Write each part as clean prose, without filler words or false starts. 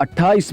28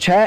6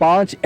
5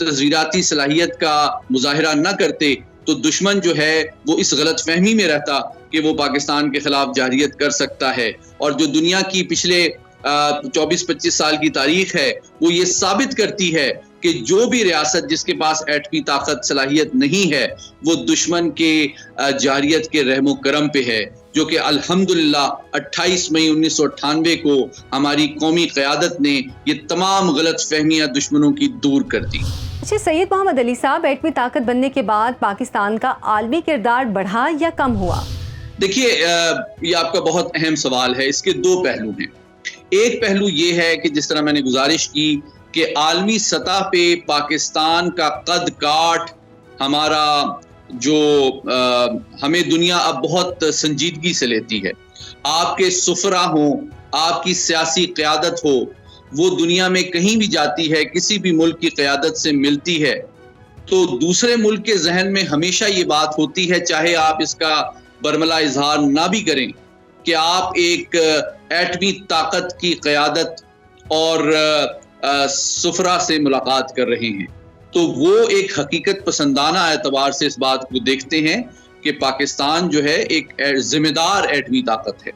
تصویراتی صلاحیت کا مظاہرہ نہ کرتے تو دشمن جو ہے وہ اس غلط فہمی میں رہتا کہ وہ پاکستان کے خلاف جارحیت کر سکتا ہے. اور جو دنیا کی پچھلے 24-25 سال کی تاریخ ہے وہ یہ ثابت کرتی ہے کہ جو بھی ریاست جس کے پاس ایٹمی طاقت صلاحیت نہیں ہے وہ دشمن کے جارحیت کے رحم و کرم پہ ہے, جو کہ الحمدللہ 28 مئی 1998 کو ہماری قومی قیادت نے یہ تمام غلط فہمیاں دشمنوں کی دور کر دی. اچھا سید محمد علی صاحب, ایٹمی طاقت بننے کے بعد پاکستان کا عالمی کردار بڑھا یا کم ہوا؟ دیکھیے یہ آپ کا بہت اہم سوال ہے. اس کے دو پہلو ہیں. ایک پہلو یہ ہے کہ جس طرح میں نے گزارش کی کہ عالمی سطح پہ پاکستان کا قد کاٹ, ہمارا جو ہمیں دنیا اب بہت سنجیدگی سے لیتی ہے. آپ کے سفرا ہوں, آپ کی سیاسی قیادت ہو, وہ دنیا میں کہیں بھی جاتی ہے, کسی بھی ملک کی قیادت سے ملتی ہے تو دوسرے ملک کے ذہن میں ہمیشہ یہ بات ہوتی ہے, چاہے آپ اس کا برملا اظہار نہ بھی کریں, کہ آپ ایک ایٹمی طاقت کی قیادت اور سفرا سے ملاقات کر رہے ہیں. تو وہ ایک حقیقت پسندانہ اعتبار سے اس بات کو دیکھتے ہیں کہ پاکستان جو ہے ایک ذمہ دار ایٹمی طاقت ہے.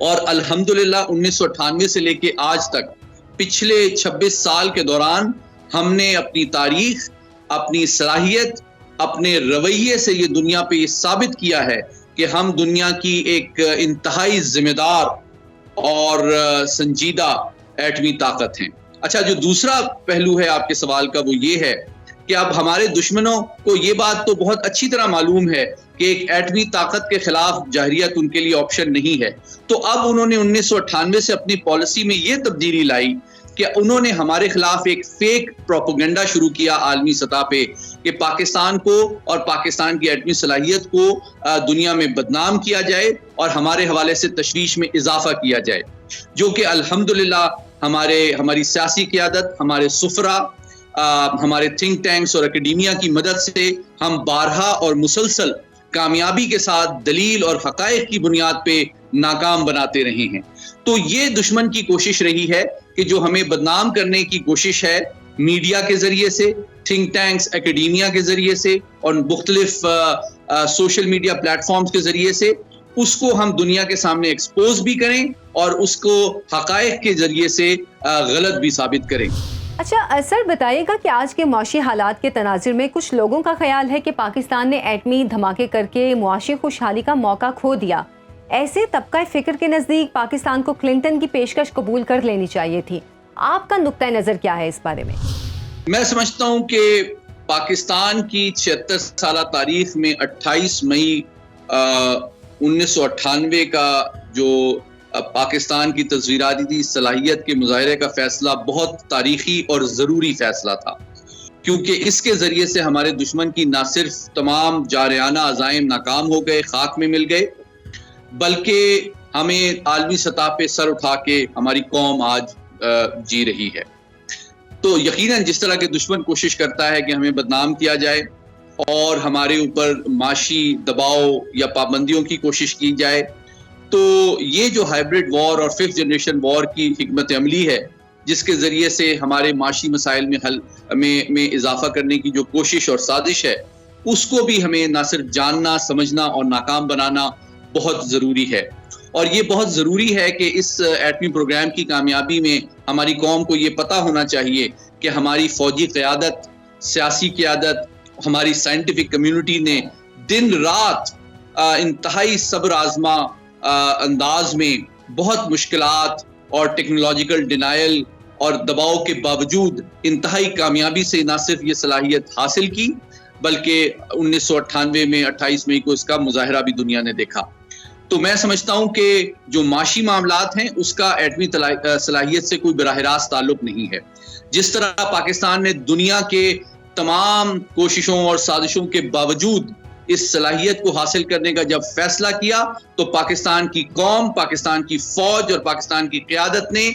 اور الحمدللہ 1998 سے لے کے آج تک پچھلے 26 سال کے دوران ہم نے اپنی تاریخ, اپنی صلاحیت, اپنے رویے سے یہ دنیا پہ یہ ثابت کیا ہے کہ ہم دنیا کی ایک انتہائی ذمہ دار اور سنجیدہ ایٹمی طاقت ہیں. اچھا, جو دوسرا پہلو ہے آپ کے سوال کا وہ یہ ہے کہ اب ہمارے دشمنوں کو یہ بات تو بہت اچھی طرح معلوم ہے کہ ایک ایٹمی طاقت کے خلاف جارحیت ان کے لیے آپشن نہیں ہے. تو اب انہوں نے 1998 سے اپنی پالیسی میں یہ تبدیلی لائی کہ انہوں نے ہمارے خلاف ایک فیک پروپیگنڈا شروع کیا عالمی سطح پہ کہ پاکستان کو اور پاکستان کی ایٹمی صلاحیت کو دنیا میں بدنام کیا جائے اور ہمارے حوالے سے تشویش میں اضافہ کیا جائے, جو کہ الحمدللہ ہماری سیاسی قیادت, ہمارے سفرا, ہمارے تھنک ٹینکس اور اکیڈیمیا کی مدد سے ہم بارہا اور مسلسل کامیابی کے ساتھ دلیل اور حقائق کی بنیاد پہ ناکام بناتے رہے ہیں. تو یہ دشمن کی کوشش رہی ہے کہ جو ہمیں بدنام کرنے کی کوشش ہے میڈیا کے ذریعے سے, تھنک ٹینکس, اکیڈیمیا کے ذریعے سے اور مختلف سوشل میڈیا پلیٹ فارمز کے ذریعے سے, اس کو ہم دنیا کے سامنے ایکسپوز بھی کریں اور اس کو حقائق کے ذریعے سے غلط بھی ثابت کریں. اچھا سر, بتائیے گا کہ آج کے معاشی حالات کے تناظر میں کچھ لوگوں کا خیال ہے کہ پاکستان نے ایٹمی دھماکے کر کے معاشی خوشحالی کا موقع کھو دیا. ایسے طبقہ فکر کے نزدیک پاکستان کو کلنٹن کی پیشکش قبول کر لینی چاہیے تھی. آپ کا نقطہ نظر کیا ہے اس بارے میں؟ میں سمجھتا ہوں کہ پاکستان کی 76 سالہ تاریخ میں 28 مئی 1998 کا جو پاکستان کی تصویراتی صلاحیت کے مظاہرے کا فیصلہ بہت تاریخی اور ضروری فیصلہ تھا, کیونکہ اس کے ذریعے سے ہمارے دشمن کی نہ صرف تمام جارحانہ عزائم ناکام ہو گئے, خاک میں مل گئے, بلکہ ہمیں عالمی سطح پہ سر اٹھا کے ہماری قوم آج جی رہی ہے. تو یقیناً جس طرح کے دشمن کوشش کرتا ہے کہ ہمیں بدنام کیا جائے اور ہمارے اوپر معاشی دباؤ یا پابندیوں کی کوشش کی جائے, تو یہ جو ہائبرڈ وار اور 5th جنریشن وار کی حکمت عملی ہے جس کے ذریعے سے ہمارے معاشی مسائل میں حل میں اضافہ کرنے کی جو کوشش اور سازش ہے, اس کو بھی ہمیں نہ صرف جاننا, سمجھنا اور ناکام بنانا بہت ضروری ہے. اور یہ بہت ضروری ہے کہ اس ایٹمی پروگرام کی کامیابی میں ہماری قوم کو یہ پتہ ہونا چاہیے کہ ہماری فوجی قیادت, سیاسی قیادت, ہماری سائنٹیفک کمیونٹی نے دن رات انتہائی صبر آزما انداز میں بہت مشکلات اور ٹیکنالوجیکل ڈینائل اور دباؤ کے باوجود انتہائی کامیابی سے نہ صرف یہ صلاحیت حاصل کی, بلکہ 1998 میں 28 مئی کو اس کا مظاہرہ بھی دنیا نے دیکھا. تو میں سمجھتا ہوں کہ جو معاشی معاملات ہیں اس کا ایٹمی صلاحیت سے کوئی براہ راست تعلق نہیں ہے. جس طرح پاکستان نے دنیا کے تمام کوششوں اور سازشوں کے باوجود اس صلاحیت کو حاصل کرنے کا جب فیصلہ کیا, تو پاکستان کی قوم, پاکستان کی فوج اور پاکستان کی قیادت نے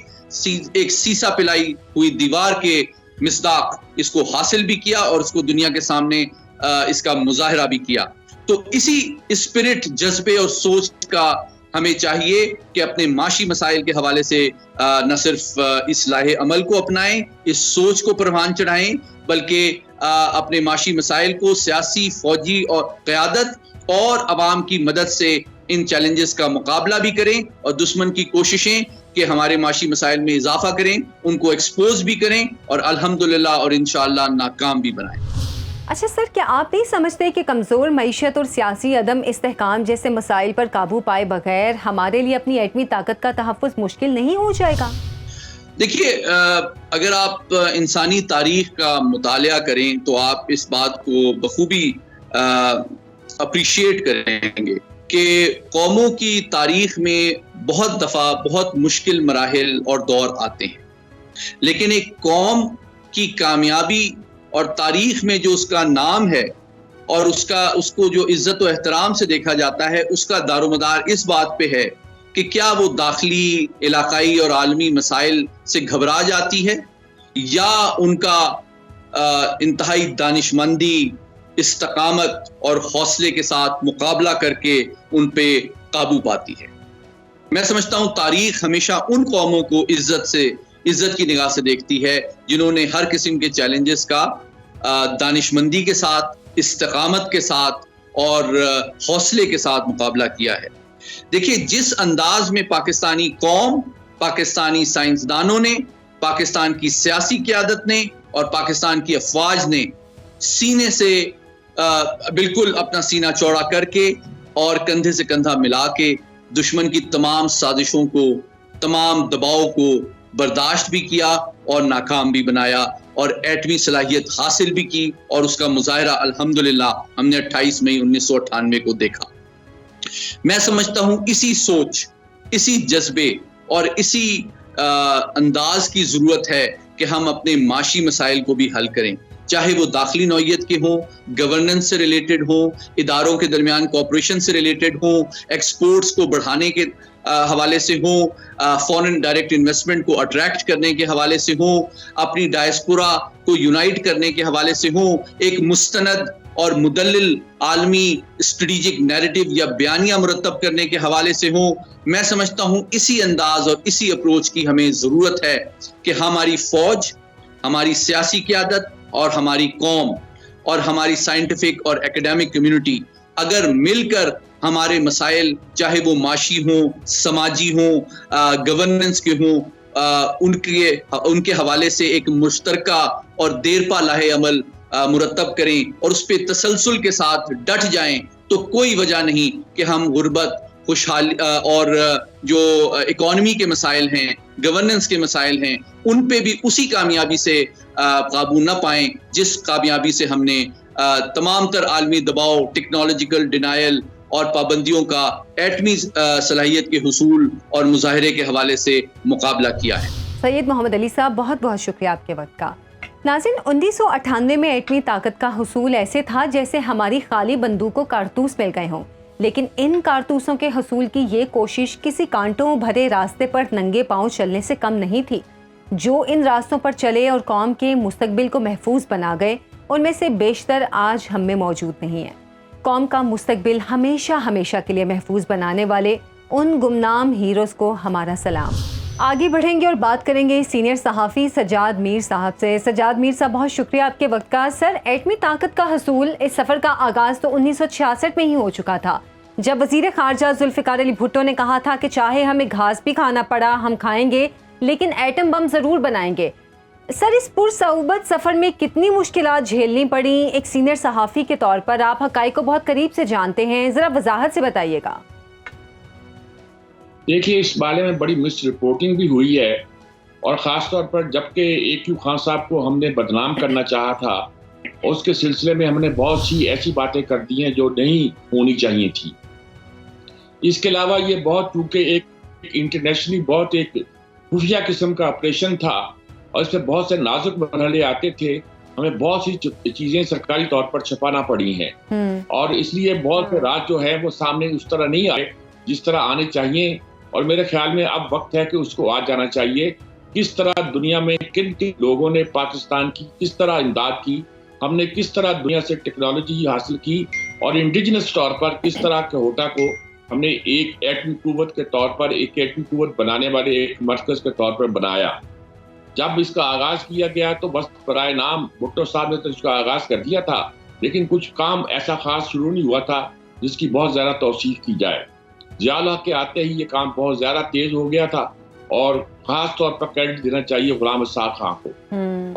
ایک سیسا پلائی ہوئی دیوار کے مصداق اس کو حاصل بھی کیا اور اس کو دنیا کے سامنے اس کا مظاہرہ بھی کیا. تو اسی اسپرٹ, جذبے اور سوچ کا ہمیں چاہیے کہ اپنے معاشی مسائل کے حوالے سے نہ صرف اصلاح عمل کو اپنائیں, اس سوچ کو پروان چڑھائیں, بلکہ اپنے معاشی مسائل کو سیاسی، فوجی اور قیادت اور عوام کی مدد سے ان چیلنجز کا مقابلہ بھی کریں، اور دشمن کی کوششیں کہ ہمارے معاشی مسائل میں اضافہ کریں ان کو ایکسپوز بھی کریں، اور الحمدللہ اور انشاءاللہ ناکام بھی بنائیں۔ اچھا سر، کیا آپ نہیں سمجھتے کہ کمزور معیشت اور سیاسی عدم استحکام جیسے مسائل پر قابو پائے بغیر ہمارے لیے اپنی ایٹمی طاقت کا تحفظ مشکل نہیں ہو جائے گا؟ دیکھیے، اگر آپ انسانی تاریخ کا مطالعہ کریں تو آپ اس بات کو بخوبی اپریشیٹ کریں گے کہ قوموں کی تاریخ میں بہت دفعہ بہت مشکل مراحل اور دور آتے ہیں، لیکن ایک قوم کی کامیابی اور تاریخ میں جو اس کا نام ہے اور اس کو جو عزت و احترام سے دیکھا جاتا ہے، اس کا دار و مدار اس بات پہ ہے کہ کیا وہ داخلی، علاقائی اور عالمی مسائل سے گھبرا جاتی ہے یا ان کا انتہائی دانش مندی، استقامت اور حوصلے کے ساتھ مقابلہ کر کے ان پہ قابو پاتی ہے۔ میں سمجھتا ہوں تاریخ ہمیشہ ان قوموں کو عزت کی نگاہ سے دیکھتی ہے جنہوں نے ہر قسم کے چیلنجز کا دانش مندی کے ساتھ، استقامت کے ساتھ اور حوصلے کے ساتھ مقابلہ کیا ہے۔ دیکھیے، جس انداز میں پاکستانی قوم، پاکستانی سائنسدانوں نے، پاکستان کی سیاسی قیادت نے اور پاکستان کی افواج نے سینے سے بالکل اپنا سینہ چوڑا کر کے اور کندھے سے کندھا ملا کے دشمن کی تمام سازشوں کو، تمام دباؤ کو برداشت بھی کیا اور ناکام بھی بنایا، اور ایٹمی صلاحیت حاصل بھی کی، اور اس کا مظاہرہ الحمدللہ ہم نے 28 مئی 1998 کو دیکھا۔ میں سمجھتا ہوں اسی سوچ، اسی جذبے اور اسی انداز کی ضرورت ہے کہ ہم اپنے معاشی مسائل کو بھی حل کریں، چاہے وہ داخلی نوعیت کے ہوں، گورننس سے ریلیٹڈ ہوں، اداروں کے درمیان کوآپریشن سے ریلیٹڈ ہوں، ایکسپورٹس کو بڑھانے کے حوالے سے ہوں، فورن ڈائریکٹ انویسٹمنٹ کو اٹریکٹ کرنے کے حوالے سے ہوں، اپنی ڈائسپورا کو یونائٹ کرنے کے حوالے سے ہوں، ایک مستند اور مدلل عالمی اسٹریٹجک نیریٹو یا بیانیہ مرتب کرنے کے حوالے سے ہوں۔ میں سمجھتا ہوں اسی انداز اور اسی اپروچ کی ہمیں ضرورت ہے کہ ہماری فوج، ہماری سیاسی قیادت اور ہماری قوم اور ہماری سائنٹیفک اور ایکیڈیمک کمیونٹی اگر مل کر ہمارے مسائل، چاہے وہ معاشی ہوں، سماجی ہوں، گورننس کے ہوں، ان کے حوالے سے ایک مشترکہ اور دیرپا لاہ عمل مرتب کریں اور اس پہ تسلسل کے ساتھ ڈٹ جائیں، تو کوئی وجہ نہیں کہ ہم غربت، خوشحالی اور جو اکانومی کے مسائل ہیں، گورننس کے مسائل ہیں، ان پہ بھی اسی کامیابی سے قابو نہ پائیں جس کامیابی سے ہم نے تمام تر عالمی دباؤ، ٹیکنالوجیکل ڈینائل اور پابندیوں کا ایٹمی صلاحیت کے حصول اور مظاہرے کے حوالے سے مقابلہ کیا ہے۔ سید محمد علی صاحب، بہت بہت شکریہ آپ کے وقت کا۔ ناظرین، 1998 میں ایٹمی طاقت کا حصول ایسے تھا جیسے ہماری خالی بندوق کو کارتوس مل گئے ہوں، لیکن ان کارتوسوں کے حصول کی یہ کوشش کسی کانٹوں بھرے راستے پر ننگے پاؤں چلنے سے کم نہیں تھی۔ جو ان راستوں پر چلے اور قوم کے مستقبل کو محفوظ بنا گئے، ان میں سے بیشتر آج ہم میں موجود نہیں ہیں۔ قوم کا مستقبل ہمیشہ ہمیشہ کے لیے محفوظ بنانے والے ان گمنام ہیروز کو ہمارا سلام۔ آگے بڑھیں گے اور بات کریں گے سینئر صحافی سجاد میر صاحب سے۔ سجاد میر صاحب، بہت شکریہ آپ کے وقت کا۔ سر، ایٹمی طاقت کا حصول، اس سفر کا آغاز تو 1966 میں ہی ہو چکا تھا، جب وزیر خارجہ ذوالفقار علی بھٹو نے کہا تھا کہ چاہے ہمیں گھاس بھی کھانا پڑا ہم کھائیں گے، لیکن ایٹم بم ضرور بنائیں گے۔ سر، اس پرصعوبت سفر میں کتنی مشکلات جھیلنی پڑیں؟ ایک سینئر صحافی کے طور پر آپ حقائق کو بہت قریب سے جانتے ہیں، ذرا وضاحت سے بتائیے گا۔ دیکھیے، اس بارے میں بڑی مس رپورٹنگ بھی ہوئی ہے، اور خاص طور پر جبکہ AQ خان صاحب کو ہم نے بدنام کرنا چاہا تھا، اس کے سلسلے میں ہم نے بہت سی ایسی باتیں کر دی ہیں جو نہیں ہونی چاہیے تھی۔ اس کے علاوہ یہ بہت، چونکہ ایک انٹرنیشنلی بہت ایک خفیہ قسم کا آپریشن تھا اور اس میں بہت سے نازک مرحلے آتے تھے، ہمیں بہت سی چیزیں سرکاری طور پر چھپانا پڑی ہیں، اور اس لیے بہت سے راز جو ہے وہ سامنے اس طرح نہیں آئے جس طرح آنے چاہیے، اور میرے خیال میں اب وقت ہے کہ اس کو آ جانا چاہیے۔ کس طرح دنیا میں کن کن لوگوں نے پاکستان کی کس طرح امداد کی، ہم نے کس طرح دنیا سے ٹیکنالوجی حاصل کی، اور انڈیجنس طور پر کس طرح کوہوٹا کو ہم نے ایک ایٹمی قوت کے طور پر، ایک ایٹمی قوت بنانے والے ایک مرکز کے طور پر بنایا۔ جب اس کا آغاز کیا گیا تو بس برائے نام بھٹو صاحب نے تو اس کا آغاز کر دیا تھا، لیکن کچھ کام ایسا خاص شروع نہیں ہوا تھا جس کی بہت زیادہ توثیق کی جائے۔ ضیاء الحق کے آتے ہی یہ کام بہت زیادہ تیز ہو گیا تھا، اور خاص طور پر کریڈٹ دینا چاہیے غلام اسحاق خان کو،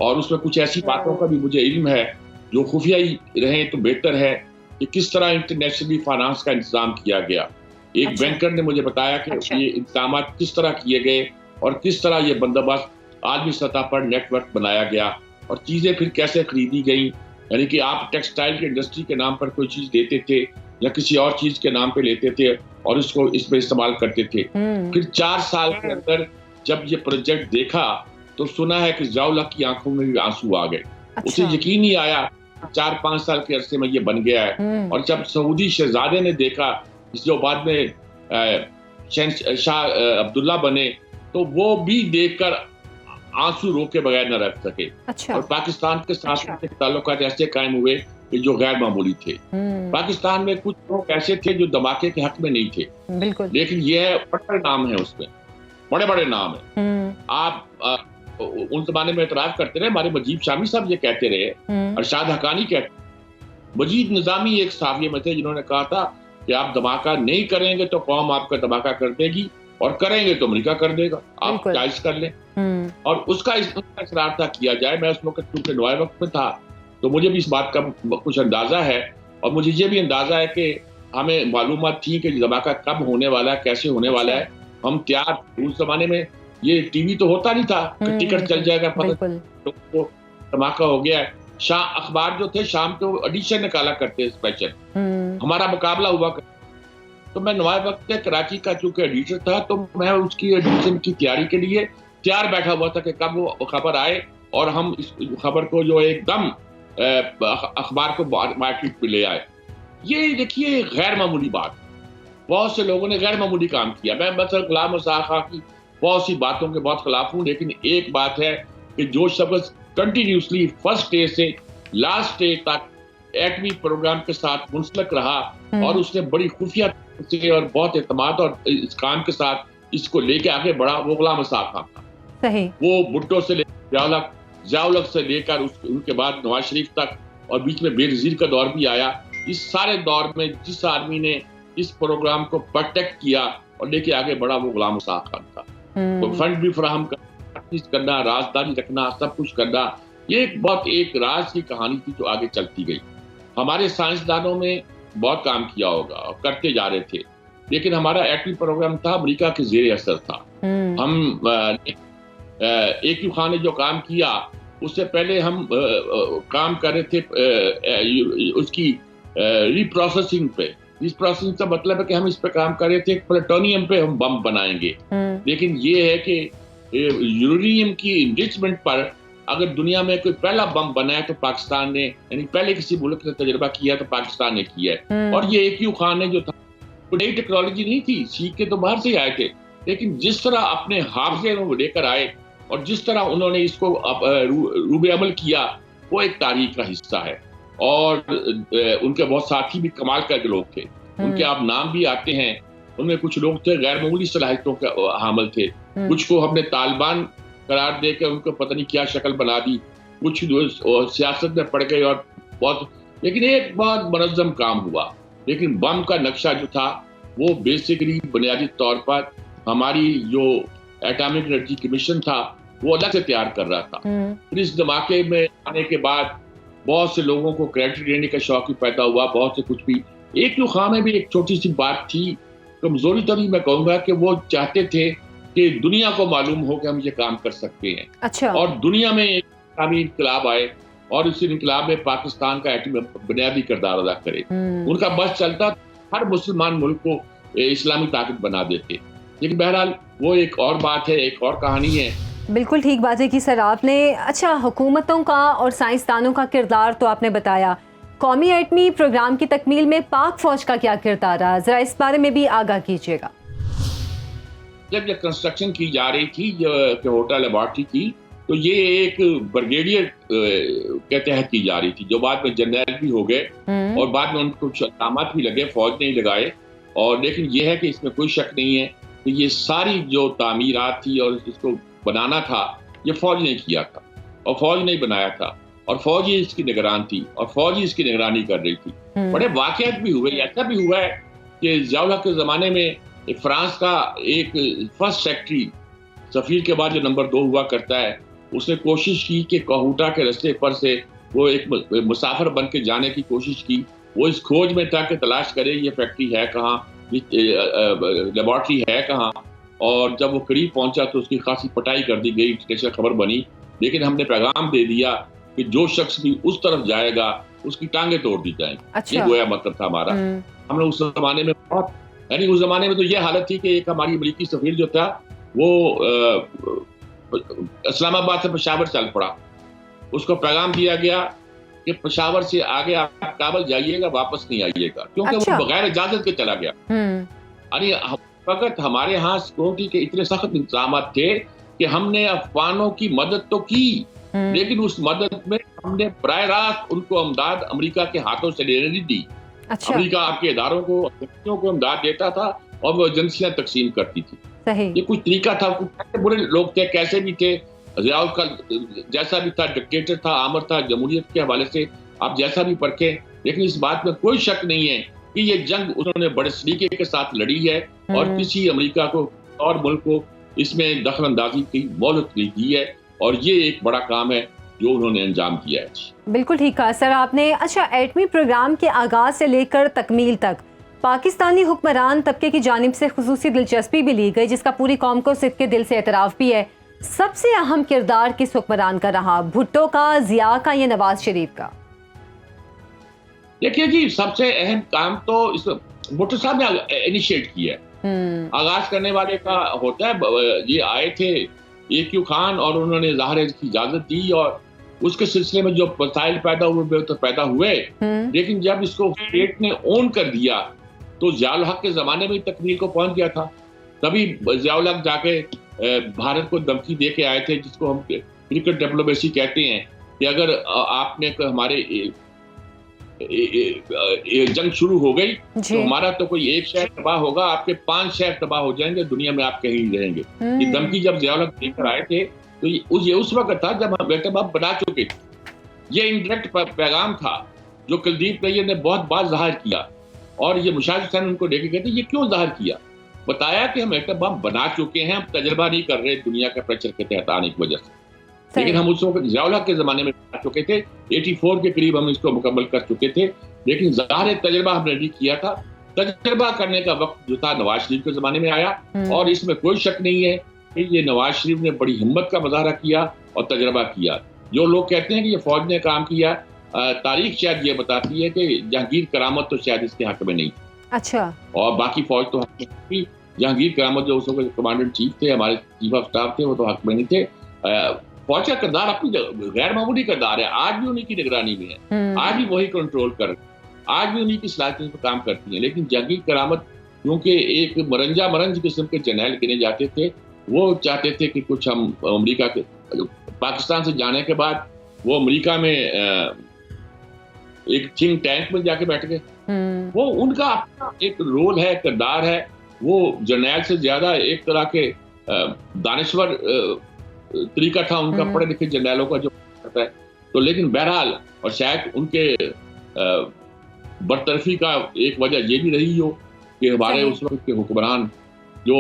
اور اس میں کچھ ایسی باتوں کا بھی مجھے علم ہے جو خفیہ ہی رہیں تو بہتر ہے، کہ کس طرح انٹرنیشنلی فائنانس کا انتظام کیا گیا۔ ایک بینکر نے مجھے بتایا کہ یہ انتظامات کس طرح کیے گئے اور کس طرح یہ بندوبست عالمی سطح پر نیٹ ورک بنایا گیا، اور چیزیں پھر کیسے خریدی گئیں، یعنی کہ آپ ٹیکسٹائل کی انڈسٹری کے نام پر کوئی چیز دیتے تھے یا کسی اور چیز کے نام پہ لیتے تھے اور اس کو اس میں استعمال کرتے تھے۔ پھر 4 سال کے اندر جب یہ پروجیکٹ دیکھا تو سنا ہے کہ ضیاء الحق کی آنکھوں میں بھی آنسو آ گئے، اسے یقین نہیں آیا 4-5 سال کے عرصے میں یہ بن گیا ہے۔ اور جب سعودی شہزادے نے دیکھا، جو بعد میں شاہ عبداللہ بنے، تو وہ بھی دیکھ کر آنسو رو کے بغیر نہ رہ سکے، اور پاکستان کے ساتھ تعلقات ایسے قائم ہوئے کہ جو غیر معمولی تھے۔ پاکستان میں کچھ لوگ ایسے تھے جو دھماکے کے حق میں نہیں تھے، لیکن یہ بڑے نام ہیں، اس میں بڑے بڑے نام ہیں۔ آپ ان زمانے میں اعتراف کرتے رہے، ہمارے مجید شامی صاحب یہ کہتے رہے، ارشاد حقانی کہتے، مجید نظامی ایک صحافی میں تھے جنہوں نے کہا تھا کہ آپ دھماکہ نہیں کریں گے تو قوم آپ کا دھماکہ کر دے گی، اور کریں گے تو امریکہ کر دے گا، آپ چوائس کر لیں۔ اور اس کا اصرار تھا کیا جائے۔ میں اس وقت کیونکہ نوائے وقت میں تھا تو مجھے بھی اس بات کا کچھ اندازہ ہے، اور مجھے یہ بھی اندازہ ہے کہ ہمیں معلومات تھی کہ دھماکہ کب ہونے والا ہے، کیسے ہونے والا ہے، ہم تیار۔ اس زمانے میں یہ ٹی وی تو ہوتا نہیں تھا کہ ٹکٹ چل جائے گا، پتہ دھماکہ ہو گیا ہے۔ اخبار جو تھے شام کو ایڈیشن نکالا کرتے اسپیشل، ہمارا مقابلہ ہوا کرتا۔ تو میں نوائے وقت کے کراچی کا چونکہ ایڈیٹر تھا، تو میں اس کی ایڈیشن کی تیاری کے لیے تیار بیٹھا ہوا تھا کہ کب وہ خبر آئے اور ہم اس خبر کو جو ایک دم اخبار کو مارکیٹ پہ لے آئے۔ یہ دیکھیے غیر معمولی بات، بہت سے لوگوں نے غیر معمولی کام کیا۔ میں مثلا غلام اسحاق خان کی بہت سی باتوں کے بہت خلاف ہوں، لیکن ایک بات ہے کہ جو شخص کنٹینیوسلی فرسٹ ڈے سے لاسٹ ڈے تک ایٹمی پروگرام کے ساتھ منسلک رہا، اور اس نے بڑی خفیہ سے اور بہت اعتماد اور اس کام کے ساتھ اس کو لے کے آگے بڑھا، وہ غلام اسحاق خان تھا۔ وہ بھٹو سے لے کر ضیاء الحق سے لے کر ان کے بعد نواز شریف تک، اور بیچ میں بے نظیر کا دور بھی آیا۔ اس سارے دور میں جس آدمی نے اس پروگرام کو پروٹیکٹ کیا اور لے کے آگے بڑھا، وہ غلام اسحاق خان تھا۔ تو فنڈ بھی فراہم کرنا، رازداری رکھنا، سب کچھ کرنا، یہ ایک راز کی کہانی تھی جو آگے چلتی گئی۔ ہمارے سائنسدانوں میں بہت کام کیا ہوگا اور کرتے جا رہے تھے، لیکن ہمارا ایٹمی پروگرام تھا امریکہ کے زیر اثر تھا۔ ہم AQ خان نے جو کام کیا، اس سے پہلے ہم کام کر رہے تھے اس کی ری پروسیسنگ پہ۔ ری پروسیسنگ کا مطلب ہے کہ ہم اس پہ کام کر رہے تھے پلوٹونیم پہ ہم بم بنائیں گے، لیکن یہ ہے کہ یورینیم کی انریچمنٹ پر اگر دنیا میں کوئی پہلا بم بنا ہے تو پاکستان نے، یعنی پہلے کسی ملک نے تجربہ کیا تو پاکستان نے کیا ہے۔ اور یہ AQ خان نے جو تھا، نئی ٹیکنالوجی نہیں تھی، سیکھ کے تو باہر سے آئے تھے، لیکن جس طرح اپنے حافظے میں وہ لے کر آئے اور جس طرح انہوں نے اس کو روب عمل کیا، وہ ایک تاریخ کا حصہ ہے۔ اور ان کے بہت ساتھی بھی کمال کا لوگ تھے، ان کے آپ نام بھی آتے ہیں۔ ان میں کچھ لوگ تھے غیر معمولی صلاحیتوں کے حامل تھے، کچھ کو ہم نے طالبان قرار دے کے ان کو پتہ نہیں کیا شکل بنا دی، کچھ سیاست میں پڑ گئے، اور لیکن ایک بہت منظم کام ہوا۔ لیکن بم کا نقشہ جو تھا وہ بیسیکلی بنیادی طور پر ہماری جو ایٹامک انرجی کمیشن تھا وہ الگ سے تیار کر رہا تھا۔ پھر اس دھماکے میں آنے کے بعد بہت سے لوگوں کو کریڈٹ لینے کا شوق بھی پیدا ہوا، بہت سے کچھ بھی۔ AQ خان میں بھی ایک چھوٹی سی بات تھی، کمزوری تو نہیں میں کہوں گا، کہ وہ چاہتے تھے کہ دنیا کو معلوم ہو کہ ہم یہ کام کر سکتے ہیں، اور دنیا میں ایک اسلامی انقلاب آئے اور اس انقلاب میں پاکستان کا بنیادی کردار ادا کرے۔ ان کا بس چلتا ہر مسلمان ملک کو اسلامی طاقت بنا دیتے، لیکن بہرحال وہ ایک اور بات ہے، ایک اور کہانی ہے۔ بالکل ٹھیک باتیں کی سر آپ نے۔ اچھا، حکومتوں کا اور سائنسدانوں کا کردار تو آپ نے بتایا، قومی ایٹمی پروگرام کی تکمیل میں پاک فوج کا کیا کردار رہا، ذرا اس بارے میں بھی آگاہ کیجیے گا۔ جب یہ کنسٹرکشن کی جا رہی تھی ہوٹل لیبارٹری کی، تو یہ ایک بریگیڈیئر کے تحت کی جا رہی تھی، جو بعد میں جنرل بھی ہو گئے اور بعد میں ان کو کچھ علامات بھی لگے، فوج نہیں لگائے۔ اور لیکن یہ ہے کہ اس میں کوئی شک نہیں ہے کہ یہ ساری جو تعمیرات تھی اور اس کو بنانا تھا، یہ فوج نے کیا تھا اور فوج نے بنایا تھا اور فوج ہی اس کی نگران تھی اور فوج ہی اس کی نگرانی کر رہی تھی. بڑے واقعات بھی ہوئے. ایسا بھی ہوا ہے کہ ضیاء الحق کے زمانے میں فرانس کا ایک فرسٹ سیکرٹری سفیر کے بعد جو نمبر 2 ہوا کرتا ہے, اس نے کوشش کی کہ کوہوٹا کے رستے پر سے وہ ایک مسافر بن کے جانے کی کوشش کی. وہ اس کھوج میں تھا کہ تلاش کرے یہ فیکٹری ہے کہاں, لیبارٹری ہے کہاں, اور جب وہ قریب پہنچا تو اس کی خاصی پٹائی کر دی گئی, انٹرنیشنل خبر بنی. لیکن ہم نے پیغام دے دیا کہ جو شخص بھی اس طرف جائے گا اس کی ٹانگیں توڑ دی جائیں. یہ گویا مطلب تھا ہمارا. ہم نے اس زمانے میں بہت, یعنی اس زمانے میں تو یہ حالت تھی کہ ایک ہماری امریکی سفیر جو تھا وہ اسلام آباد سے پشاور چل پڑا. اس کو پیغام دیا گیا کہ پشاور سے آگے آپ کابل جائیے گا, واپس نہیں آئیے گا, کیونکہ وہ بغیر اجازت کے چلا گیا. یعنی فقط ہمارے ہاں سیکورٹی کے اتنے سخت انتظامات تھے کہ ہم نے افغانوں کی مدد تو کی, لیکن اس مدد میں ہم نے براہ راست ان کو امداد امریکہ کے ہاتھوں سے لینے نہیں دی. امریکہ آپ کے اداروں کو, ایجنسیوں کو امداد دیتا تھا اور وہ ایجنسیاں تقسیم کرتی تھی. یہ کچھ طریقہ تھا. کچھ برے لوگ تھے, کیسے بھی تھے. ضیاء الحق جیسا بھی تھا, ڈکٹیٹر تھا, آمر تھا, جمہوریت کے حوالے سے آپ جیسا بھی پرکھیں, لیکن اس بات میں کوئی شک نہیں ہے کہ یہ جنگ انہوں نے بڑے سلیقے کے ساتھ لڑی ہے اور کسی امریکہ کو اور ملک کو اس میں دخل اندازی کی مہلت نہیں دی ہے, اور یہ ایک بڑا کام ہے جو انہوں نے انجام دیا ہے. بالکل ٹھیک کہا سر آپ نے. اچھا, ایٹمی پروگرام کے آغاز سے لے کر تکمیل تک پاکستانی حکمران طبقے کی جانب سے خصوصی دلچسپی بھی لی گئی, جس کا پوری قوم کو صدقے دل سے اعتراف بھی ہے. سب سے اہم کردار کس حکمران کا رہا, بھٹو کا, ضیاء کا یا نواز شریف کا؟ دیکھیے جی, سب سے اہم کام تو بھٹو صاحب نے انیشیٹ کیا ہے. آغاز کرنے والے کا ہوتا ہے. یہ آئے تھے AQ خان اور انہوں نے ظاہر ہے اس کی اجازت دی, اور اس کے سلسلے میں جو مسائل پیدا ہوئے تو پیدا ہوئے, لیکن جب اس کو اسٹیٹ نے اون کر دیا تو ضیاء الحق کے زمانے میں تکمیل کو پہنچ گیا تھا. تبھی ضیاء الحق جا کے بھارت کو دھمکی دے کے آئے تھے, جس کو ہم کرکٹ ڈپلومیسی کہتے ہیں, کہ اگر آپ نے ہمارے جنگ شروع ہو گئی تو ہمارا تو کوئی ایک شہر تباہ ہوگا, آپ کے 5 شہر تباہ ہو جائیں گے, دنیا میں آپ کہیں نہیں رہیں گے. یہ دھمکی جب ضیاء الحق دے کر آئے تھے تو یہ اس وقت تھا جب ہم ایٹم بم بنا چکے تھے. یہ انڈائریکٹ پیغام تھا جو کلدیپ نیر نے بہت بار ظاہر کیا, اور یہ مشاہد حسین ان کو لے کے کہتے یہ کیوں ظاہر کیا, بتایا کہ ہم ایٹم بم بنا چکے ہیں, ہم تجربہ نہیں کر رہے دنیا کے پریشر کے تحت آنے کی وجہ سے. لیکن ہم اس وقت ضیاء الحق کے زمانے میں بنا چکے تھے, 84 کے قریب ہم اس کو مکمل کر چکے تھے, لیکن ظاہر تجربہ ہم نے نہیں کیا تھا. تجربہ کرنے کا وقت جو تھا نواز شریف کے زمانے میں آیا, اور اس میں کوئی شک نہیں ہے کہ یہ نواز شریف نے بڑی ہمت کا مظاہرہ کیا اور تجربہ کیا. جو لوگ کہتے ہیں کہ یہ فوج نے کام کیا, تاریخ شاید یہ بتاتی ہے کہ جہانگیر کرامت تو شاید اس کے حق میں نہیں. اچھا, اور باقی فوج تو حق میں تھی. جہانگیر کرامت جو اس وقت کمانڈنٹ چیف تھے, ہمارے چیف آف اسٹاف تھے, وہ تو حق میں نہیں تھے. فوج کا کردار اپنی غیر معمولی کردار ہے, آج بھی انہیں کی نگرانی میں ہے, آج بھی وہی کنٹرول کر, آج بھی انہیں کی صلاحیتوں پر کام کرتی ہیں. لیکن جہانگیر کرامت کیونکہ ایک مرنج قسم کے جرنیل گنے جاتے تھے, وہ چاہتے تھے کہ کچھ ہم امریکہ کے پاکستان سے جانے کے بعد وہ امریکہ میں ایک تھنک ٹینک میں جا کے بیٹھ گئے. وہ ان کا اپنا ایک رول ہے, کردار ہے. وہ جرنیل سے زیادہ ایک طرح کے دانشور طریقہ تھا ان کا, پڑھے لکھے جرنیلوں کا جو کرتا ہے. تو لیکن بہرحال, اور شاید ان کے برطرفی کا ایک وجہ یہ بھی رہی ہو کہ ہمارے اس وقت کے حکمران جو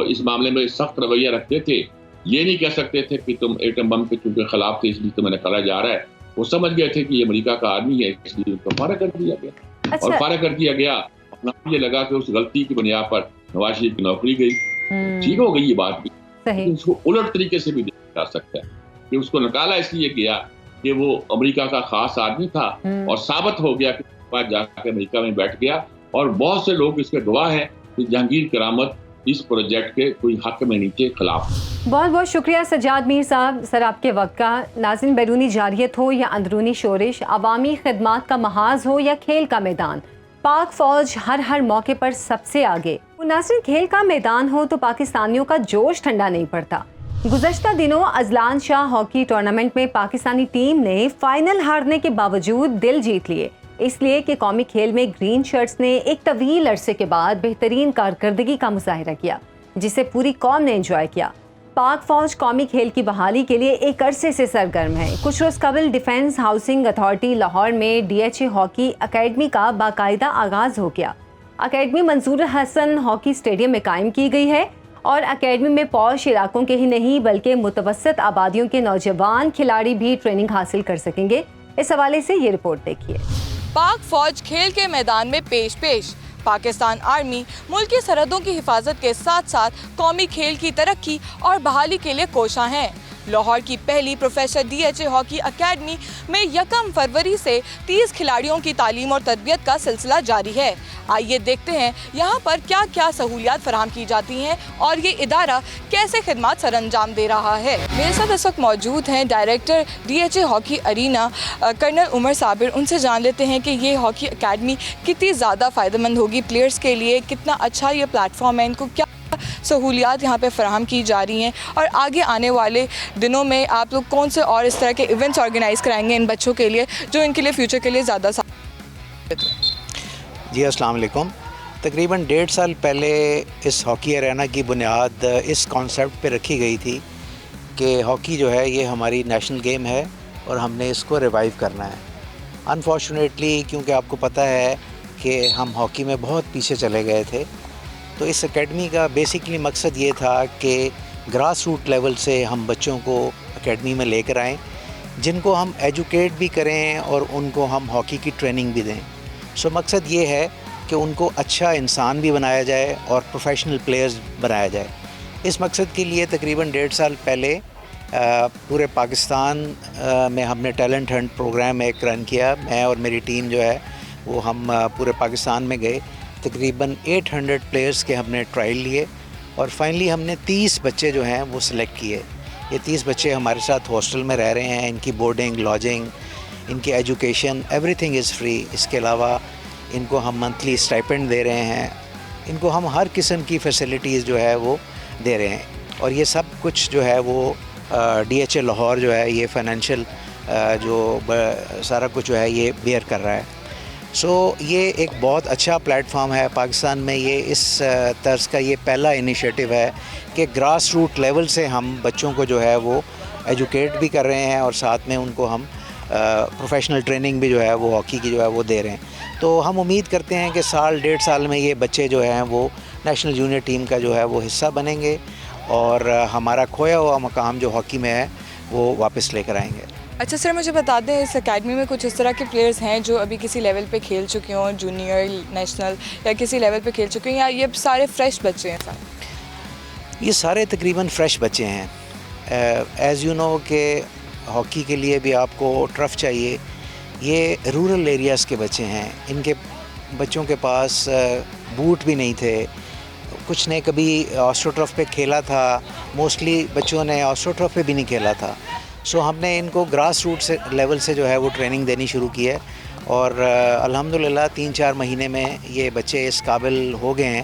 اس معاملے میں سخت رویہ رکھتے تھے, یہ نہیں کہہ سکتے تھے کہ تم ایٹم بم کے چونکہ خلاف تھے اس لیے تمہیں نکالا جا رہا ہے. وہ سمجھ گئے تھے کہ یہ امریکہ کا آدمی ہے, اس لیے ان کو فارغ کر دیا گیا. اور فارغ کر دیا گیا, اپنا یہ لگا کہ اس غلطی کی بنیاد پر نواز شریف کی نوکری گئی. ٹھیک ہو گئی یہ بات بھی, اس کو الٹ طریقے سے بھی دیکھا جا سکتا ہے کہ اس کو نکالا اس لیے گیا کہ وہ امریکہ کا خاص آدمی تھا, اور ثابت ہو گیا کہ بعد جا کے امریکہ میں بیٹھ گیا. اور بہت سے لوگ اس کے گواہ ہیں کہ جہانگیر کرامت اس پروجیکٹ کے کوئی حق میں نہیں تھے, خلاف. بہت بہت شکریہ سجاد میر صاحب سر آپ کے وقت کا. ناظرین, بیرونی جارحیت ہو یا اندرونی شورش, عوامی خدمات کا محاذ ہو یا کھیل کا میدان, پاک فوج ہر موقع پر سب سے آگے. ناظرین, کھیل کا میدان ہو تو پاکستانیوں کا جوش ٹھنڈا نہیں پڑتا. گزشتہ دنوں ازلان شاہ ہاکی ٹورنامنٹ میں پاکستانی ٹیم نے فائنل ہارنے کے باوجود دل جیت لیے, اس لیے کہ قومی کھیل میں گرین شرٹس نے ایک طویل عرصے کے بعد بہترین کارکردگی کا مظاہرہ کیا, جسے پوری قوم نے انجوائے کیا. پاک فوج قومی کھیل کی بحالی کے لیے ایک عرصے سے سرگرم ہے. کچھ روز قبل ڈیفنس ہاؤسنگ اتھارٹی لاہور میں DHA ہاکی اکیڈمی کا باقاعدہ آغاز ہو گیا. اکیڈمی منظور حسن ہاکی اسٹیڈیم میں قائم کی گئی ہے اور اکیڈمی میں پوش علاقوں کے ہی نہیں بلکہ متوسط آبادیوں کے نوجوان کھلاڑی بھی ٹریننگ حاصل کر سکیں گے. اس حوالے سے یہ رپورٹ دیکھیے. پاک فوج کھیل کے میدان میں پیش. پاکستان آرمی ملکی سرحدوں کی حفاظت کے ساتھ ساتھ قومی کھیل کی ترقی اور بحالی کے لیے کوشاں ہیں. لاہور کی پہلی پروفیسر DHA ہاکی اکیڈمی میں 1 فروری سے 30 کھلاڑیوں کی تعلیم اور تربیت کا سلسلہ جاری ہے. آئیے دیکھتے ہیں یہاں پر کیا کیا سہولیات فراہم کی جاتی ہیں اور یہ ادارہ کیسے خدمات سر انجام دے رہا ہے. میرے ساتھ اس وقت موجود ہیں director DHA hockey arena colonel Umar Sabir. ان سے جان لیتے ہیں کہ یہ ہاکی اکیڈمی کتنی زیادہ فائدہ مند ہوگی پلیئرز کے لیے, کتنا اچھا یہ پلیٹ فارم ہے, ان کو کیا سہولیات یہاں پہ فراہم کی جا رہی ہیں اور آگے آنے والے دنوں میں آپ لوگ کون سے اور اس طرح کے ایونٹس آرگنائز کرائیں گے ان بچوں کے لیے جو ان کے لیے فیوچر کے لیے زیادہ جی السلام علیکم. تقریباً 1.5 سال پہلے اس ہاکی ارینا کی بنیاد اس کانسیپٹ پہ رکھی گئی تھی کہ ہاکی جو ہے یہ ہماری نیشنل گیم ہے اور ہم نے اس کو ریوائیو کرنا ہے. انفارچونیٹلی کیونکہ آپ کو پتہ ہے کہ ہم ہاکی میں بہت پیچھے چلے گئے تھے, تو اس اکیڈمی کا بیسکلی مقصد یہ تھا کہ گراس روٹ لیول سے ہم بچوں کو اکیڈمی میں لے کر آئیں جن کو ہم ایجوکیٹ بھی کریں اور ان کو ہم ہاکی کی ٹریننگ بھی دیں. سو مقصد یہ ہے کہ ان کو اچھا انسان بھی بنایا جائے اور پروفیشنل پلیئرز بنایا جائے. اس مقصد کے لیے تقریباً 1.5 سال پہلے پورے پاکستان میں ہم نے ٹیلنٹ ہنٹ پروگرام ایک رن کیا. میں اور میری ٹیم جو ہے وہ ہم پورے پاکستان میں گئے. تقریباً 800 پلیئرز کے ہم نے ٹرائل لیے اور فائنلی ہم نے 30 بچے جو ہیں وہ سلیکٹ کیے. یہ 30 بچے ہمارے ساتھ ہاسٹل میں رہ رہے ہیں. ان کی بورڈنگ, لاجنگ, ان کی education, everything is free. اس کے علاوہ ان کو ہم منتھلی اسٹائپنڈ دے رہے ہیں. ان کو ہم ہر قسم کی فیسلٹیز جو ہے وہ دے رہے ہیں اور یہ سب کچھ جو ہے وہ DHA لاہور جو ہے یہ فائنینشیل جو سارا کچھ جو ہے یہ بیئر کر رہا ہے. سو یہ ایک بہت اچھا پلیٹ فارم ہے پاکستان میں. یہ اس طرز کا یہ پہلا انیشیٹو ہے کہ گراس روٹ لیول سے ہم بچوں کو جو ہے وہ ایجوکیٹ بھی کر رہے ہیں اور ساتھ میں ان کو ہم پروفیشنل ٹریننگ بھی جو ہے وہ ہاکی کی جو ہے وہ دے رہے ہیں. تو ہم امید کرتے ہیں کہ 1.5 سال میں یہ بچے جو ہیں وہ نیشنل جونیئر ٹیم کا جو ہے وہ حصہ بنیں گے اور ہمارا کھویا ہوا مقام جو ہاکی میں ہے وہ واپس لے کر آئیں گے. اچھا سر, مجھے بتا دیں اس اکیڈمی میں کچھ اس طرح کے پلیئرز ہیں جو ابھی کسی لیول پہ کھیل چکے ہوں, جونیئر, نیشنل یا کسی لیول پہ کھیل چکے ہیں, یا یہ سارے فریش بچے ہیں؟ یہ سارے تقریباً فریش بچے ہیں. ایز یو نو کہ ہاکی کے لیے بھی آپ کو ٹرف چاہیے. یہ رورل ایریاز کے بچے ہیں. ان کے بچوں کے پاس بوٹ بھی نہیں تھے. کچھ نے کبھی آسٹرو ٹرف پہ کھیلا تھا, موسٹلی بچوں نے آسٹرو ٹرف پہ بھی نہیں کھیلا تھا. سو ہم نے ان کو گراس روٹ سے لیول سے جو ہے وہ ٹریننگ دینی شروع کی ہے اور الحمدللہ 3-4 مہینے میں یہ بچے اس قابل ہو گئے ہیں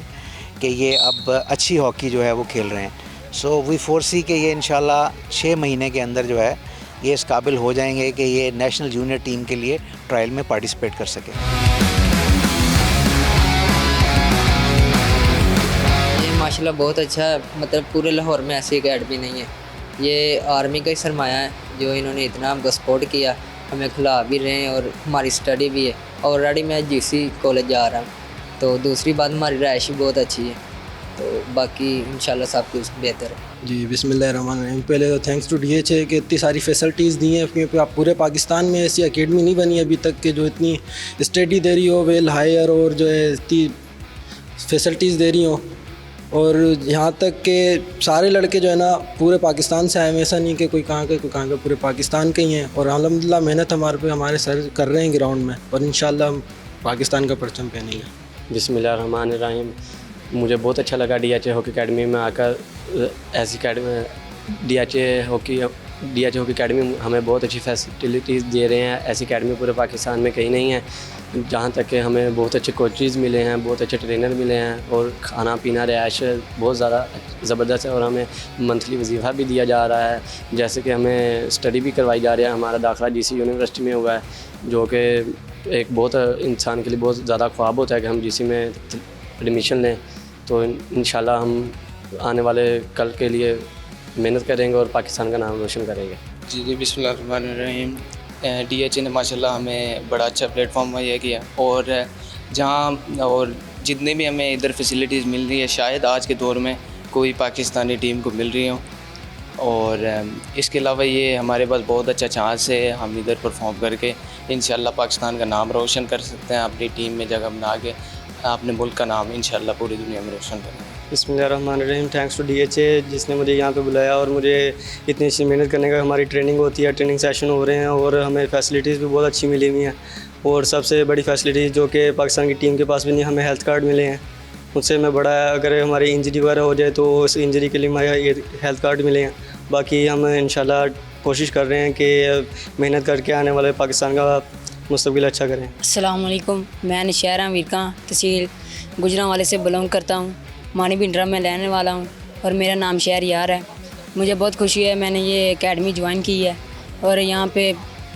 کہ یہ اب اچھی ہاکی جو ہے وہ کھیل رہے ہیں. سو وی فورسی کہ یہ انشاءاللہ 6 مہینے کے اندر جو ہے یہ اس قابل ہو جائیں گے کہ یہ نیشنل جونیئر ٹیم کے لیے ٹرائل میں پارٹیسپیٹ کر سکیں. یہ ماشاءاللہ بہت اچھا ہے. مطلب پورے لاہور میں ایسی اکیڈمی نہیں ہے. یہ آرمی کا ہی سرمایہ ہے جو انہوں نے اتنا ہم کو سپورٹ کیا, ہمیں کھلا بھی رہے ہیں اور ہماری اسٹڈی بھی ہے. آلریڈی میں GC کالج جا رہا ہوں, تو دوسری بات ہماری رہائش بھی بہت اچھی ہے. تو باقی انشاءاللہ سب کچھ بہتر ہے. جی بسم اللہ الرحمن الرحیم. پہلے تو تھینکس ٹو DHA کہ اتنی ساری فیسلٹیز دی ہیں, کیونکہ آپ پورے پاکستان میں ایسی اکیڈمی نہیں بنی ابھی تک کہ جو اتنی اسٹڈی دے رہی ہو, ویل ہائر اور جو ہے اتنی فیسلٹیز دے رہی ہوں. اور یہاں تک کہ سارے لڑکے جو ہے نا پورے پاکستان سے آئے ہیں, ایسا نہیں کہ کوئی کہاں کے کوئی کہاں کے, پورے پاکستان کے ہی ہیں. اور الحمدللہ محنت ہمارے سر کر رہے ہیں گراؤنڈ میں اور انشاءاللہ ہم پاکستان کا پرچم پہنیں گے. بسم اللہ الرحمن الرحیم. مجھے بہت اچھا لگا DHA ہاکی اکیڈمی میں آ کر. ایسی DHA ہاکی اکیڈمی ہمیں بہت اچھی فیسلٹیز دے رہے ہیں. ایسی اکیڈمی پورے پاکستان میں کہیں نہیں ہے, جہاں تک کہ ہمیں بہت اچھے کوچز ملے ہیں, بہت اچھے ٹرینر ملے ہیں اور کھانا پینا رہائش بہت زیادہ زبردست ہے. اور ہمیں منتھلی وظیفہ بھی دیا جا رہا ہے, جیسے کہ ہمیں اسٹڈی بھی کروائی جا رہی ہے. ہمارا داخلہ GC یونیورسٹی میں ہوا ہے, جو کہ ایک بہت انسان کے لیے بہت زیادہ خواب ہوتا ہے کہ ہم GC میں ایڈمیشن لیں. تو انشاءاللہ ہم آنے والے کل کے لیے محنت کریں گے اور پاکستان کا نام روشن کریں گے. جی بسم اللہ الرحمن الرحیم. ڈی ایچ اے نے ماشاءاللہ ہمیں بڑا اچھا پلیٹ فارم مہیا کیا اور جہاں اور جتنے بھی ہمیں ادھر فیسلٹیز مل رہی ہے شاید آج کے دور میں کوئی پاکستانی ٹیم کو مل رہی ہوں. اور اس کے علاوہ یہ ہمارے پاس بہت اچھا چانس ہے, ہم ادھر پرفارم کر کے انشاءاللہ پاکستان کا نام روشن کر سکتے ہیں, اپنی ٹیم میں جگہ بنا کے اپنے ملک کا نام انشاءاللہ پوری دنیا میں روشن کریں گے. بسم اللہ الرحمن الرحیم. Thanks to D H A جس نے مجھے یہاں پہ بلایا اور مجھے اتنی اچھی محنت کرنے کا. ہماری ٹریننگ ہوتی ہے, ٹریننگ سیشن ہو رہے ہیں اور ہمیں فیسلٹیز بھی بہت اچھی ملی ہوئی ہیں. اور سب سے بڑی فیسلٹیز جو کہ پاکستان کی ٹیم کے پاس بھی نہیں, ہمیں ہیلتھ کارڈ ملے ہیں. مجھ سے میں بڑا اگر ہماری انجری وغیرہ ہو جائے تو اس انجری کے لیے ہمیں ہیلتھ کارڈ ملے ہیں. باقی ہم انشاءاللہ کوشش کر رہے ہیں کہ محنت کر کے آنے والے پاکستان کا مستقبل اچھا کریں. السلام علیکم. میں نشیرہ ویرکاں تحصیل گجرانوالے سے بلونگ کرتا ہوں. مانی بنڈرا میں رہنے والا ہوں اور میرا نام شہر یار ہے. مجھے بہت خوشی ہے, میں نے یہ اکیڈمی جوائن کی ہے اور یہاں پہ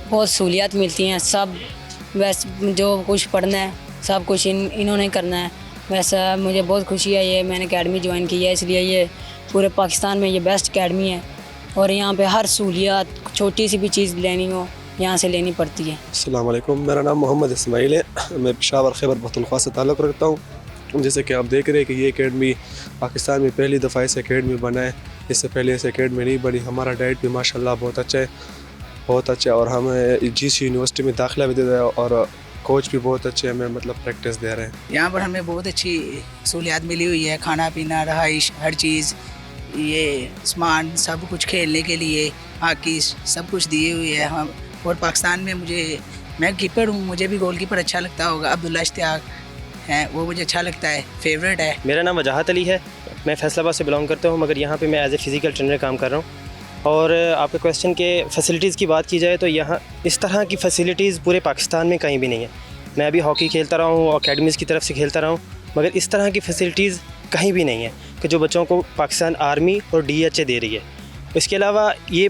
بہت سہولیات ملتی ہیں. سب ویسے جو کچھ پڑھنا ہے سب کچھ انہوں نے کرنا ہے. ویسا مجھے بہت خوشی ہے, یہ میں نے اکیڈمی جوائن کی ہے, اس لیے یہ پورے پاکستان میں یہ بیسٹ اکیڈمی ہے. اور یہاں پہ ہر سہولیات چھوٹی سی بھی چیز لینی ہو یہاں سے لینی پڑتی ہے. السلام علیکم. میرا نام محمد اسماعیل ہے, میں پشاور خیبر پختونخوا سے تعلق رکھتا ہوں. جیسے کہ آپ دیکھ رہے ہیں کہ یہ اکیڈمی پاکستان میں پہلی دفعہ اس اکیڈمی بنا ہے. اس سے پہلے اس اکیڈمی نہیں بنی. ہمارا ڈائٹ بھی ماشاءاللہ بہت اچھا ہے, بہت اچھا ہے. اور ہمیں جی سی یونیورسٹی میں داخلہ بھی دے رہا ہے اور کوچ بھی بہت اچھے ہمیں مطلب پریکٹس دے رہے ہیں. یہاں پر ہمیں بہت اچھی سہولیات ملی ہوئی ہے, کھانا پینا, رہائش, ہر چیز, یہ سامان سب کچھ کھیلنے کے لیے ہاکی سب کچھ دیے ہوئی ہے. ہم اور پاکستان میں میں کیپر ہوں, مجھے بھی گول کیپر اچھا لگتا ہوگا. عبداللہ اشتیاق ہیں, وہ مجھے اچھا لگتا ہے, فیوریٹ ہے. میرا نام وجاہت علی ہے, میں فیصل آباد سے بلانگ کرتا ہوں, مگر یہاں پہ میں ایز اے فزیکل ٹرینر کام کر رہا ہوں. اور آپ کے کویسچن کے فیسلٹیز کی بات کی جائے تو یہاں اس طرح کی فیسلٹیز پورے پاکستان میں کہیں بھی نہیں ہے. میں ابھی ہاکی کھیلتا رہا ہوں, اکیڈمیز کی طرف سے کھیلتا رہا ہوں, مگر اس طرح کی فیسلٹیز کہیں بھی نہیں ہے کہ جو بچوں کو پاکستان آرمی اور ڈی ایچ اے دے رہی ہے. اس کے علاوہ یہ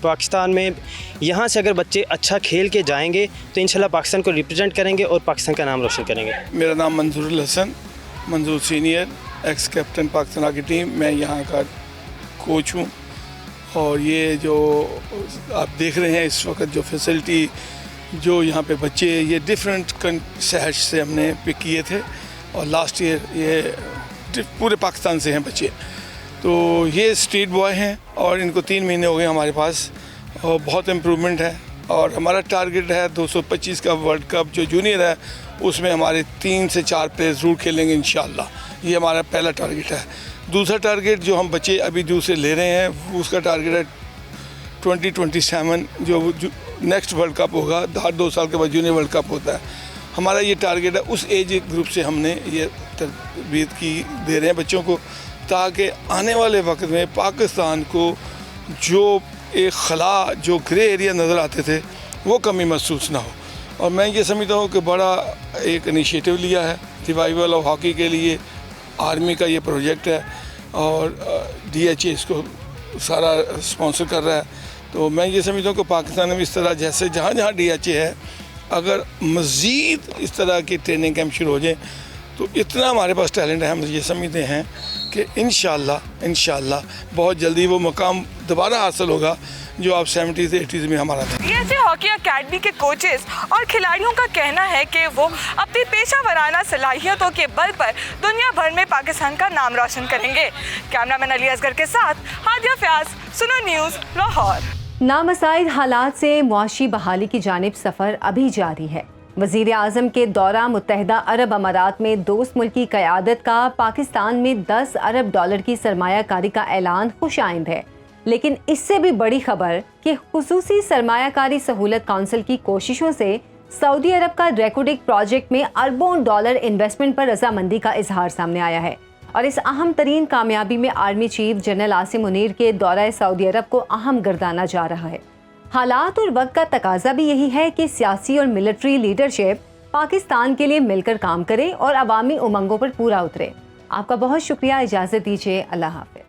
پاکستان میں یہاں سے اگر بچے اچھا کھیل کے جائیں گے تو انشاءاللہ پاکستان کو ریپرزینٹ کریں گے اور پاکستان کا نام روشن کریں گے. میرا نام Manzoor ul-Hasan, Manzoor senior, ex captain Pakistan hockey team. میں یہاں کا کوچ ہوں. اور یہ جو آپ دیکھ رہے ہیں اس وقت جو فیسلٹی جو یہاں پہ بچے یہ ڈفرینٹ شہر سے ہم نے پک کیے تھے اور لاسٹ ایئر یہ پورے پاکستان سے ہیں بچے. تو یہ اسٹریٹ بوائے ہیں اور ان کو 3 مہینے ہو گئے ہمارے پاس اور بہت امپرومنٹ ہے. اور ہمارا ٹارگٹ ہے 225 کا ورلڈ کپ جو جونیئر ہے اس میں ہمارے 3 سے 4 پلیئر ضرور کھیلیں گے انشاءاللہ. یہ ہمارا پہلا ٹارگٹ ہے. دوسرا ٹارگٹ جو ہم بچے ابھی دوسرے لے رہے ہیں اس کا ٹارگٹ ہے 2027 جو نیکسٹ ورلڈ کپ ہوگا. ہر 2 سال کے بعد جونیئر ورلڈ کپ ہوتا ہے. ہمارا یہ ٹارگٹ ہے. اس ایج گروپ سے ہم نے یہ تربیت کی دے رہے ہیں بچوں کو تاکہ آنے والے وقت میں پاکستان کو جو ایک خلا جو گرے ایریا نظر آتے تھے وہ کمی محسوس نہ ہو. اور میں یہ سمجھتا ہوں کہ بڑا ایک انیشیٹو لیا ہے ریوائول آف ہاکی کے لیے. آرمی کا یہ پروجیکٹ ہے اور ڈی ایچ اے اس کو سارا اسپانسر کر رہا ہے. تو میں یہ سمجھتا ہوں کہ پاکستان میں اس طرح جیسے جہاں جہاں ڈی ایچ اے ہے اگر مزید اس طرح کی ٹریننگ کیمپ شروع ہو جائیں تو اتنا ہمارے پاس ٹیلنٹ ہے. ہم یہ سمجھتے ہیں کہ انشاءاللہ بہت جلدی وہ مقام دوبارہ حاصل ہوگا جو آپ 70s 80s میں ہمارا تھا. D H A hockey academy کے کوچز اور کھلاڑیوں کا کہنا ہے کہ وہ اپنی پیشہ ورانہ صلاحیتوں کے بل پر دنیا بھر میں پاکستان کا نام روشن کریں گے. کیمرہ مین علی اصغر کے ساتھ ہادیہ فیاض, سنو نیوز, لاہور. نامساعد حالات سے معاشی بحالی کی جانب سفر ابھی جاری ہے. وزیر اعظم کے دورہ متحدہ عرب امارات میں دوست ملک کی قیادت کا پاکستان میں $10 ارب کی سرمایہ کاری کا اعلان خوش آئند ہے. لیکن اس سے بھی بڑی خبر کہ خصوصی سرمایہ کاری سہولت کونسل کی کوششوں سے سعودی عرب کا ریکوڈک پروجیکٹ میں اربوں ڈالر انویسٹمنٹ پر رضامندی کا اظہار سامنے آیا ہے. اور اس اہم ترین کامیابی میں army chief general Asim Munir کے دورہ سعودی عرب کو اہم گردانا جا رہا ہے. حالات اور وقت کا تقاضا بھی یہی ہے کہ سیاسی اور ملٹری لیڈرشپ پاکستان کے لیے مل کر کام کرے اور عوامی امنگوں پر پورا اترے. آپ کا بہت شکریہ. اجازت دیجیے. اللہ حافظ.